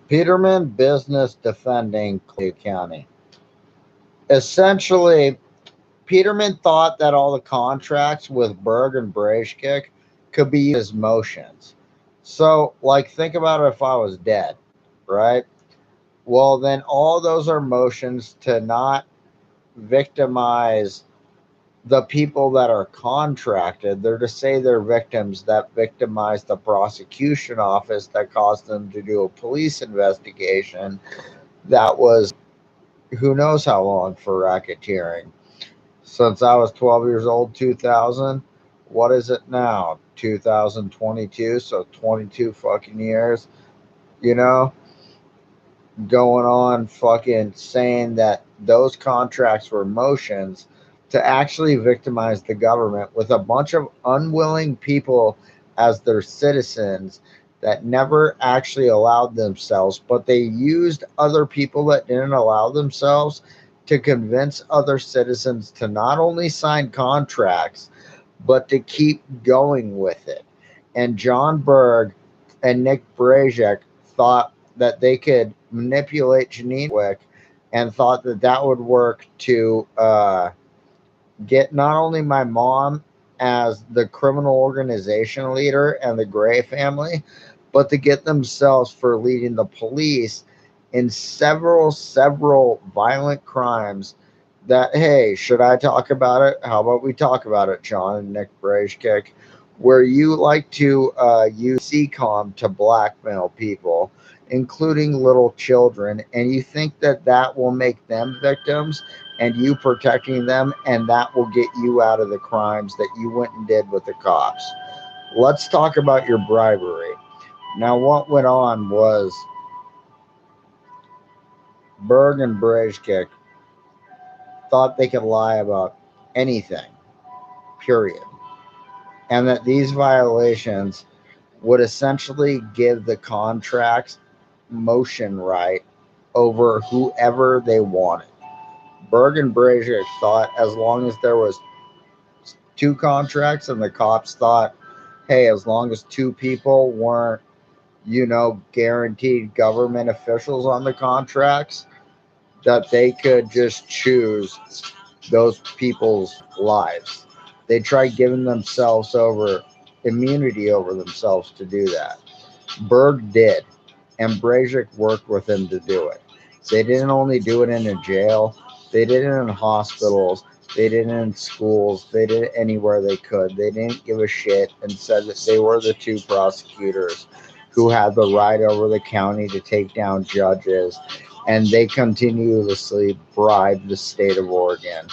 Peterman business defending Clay County. Essentially, Peterman thought that all the contracts with Berg and Brejkic could be used as motions. So, like, think about it if I was dead, right? Well, then all those are motions to not victimize the people that are contracted. They're to say they're victims that victimize the prosecution office that caused them to do a police investigation that was who knows how long for racketeering. Since I was 12 years old, 2000. What is it now? 2022, so 22 fucking years, you know, going on fucking saying that those contracts were motions to actually victimize the government with a bunch of unwilling people as their citizens that never actually allowed themselves, but they used other people that didn't allow themselves to convince other citizens to not only sign contracts, but to keep going with it. And John Berg and Nick Brajek thought that they could manipulate Janine Wick and thought that that would work to get not only my mom as the criminal organization leader and the Gray family, but to get themselves for leading the police in several violent crimes that, hey, should I talk about it? How about we talk about it, John and Nick Brajkic, where you like to use CCOM to blackmail people, including little children, and you think that that will make them victims and you protecting them, and that will get you out of the crimes that you went and did with the cops. Let's talk about your bribery. Now, what went on was Berg and Brejkic thought they could lie about anything, period. And that these violations would essentially give the contracts motion right over whoever they wanted. Berg and Brejkic thought as long as there was two contracts and the cops thought, hey, as long as two people weren't, guaranteed government officials on the contracts, that they could just choose those people's lives. They tried giving themselves over immunity over themselves to do that. Berg did, and Brazic worked with him to do it. They didn't only do it in a jail, they did it in hospitals, they did it in schools, they did it anywhere they could. They didn't give a shit and said that they were the two prosecutors who had the right over the county to take down judges, and they continuously bribed the state of Oregon,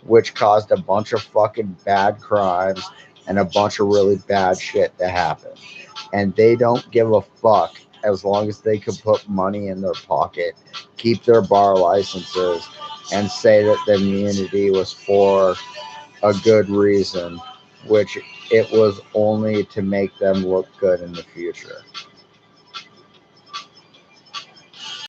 which caused a bunch of fucking bad crimes and a bunch of really bad shit to happen. And they don't give a fuck as long as they can put money in their pocket, keep their bar licenses, and say that the immunity was for a good reason, which it was only to make them look good in the future.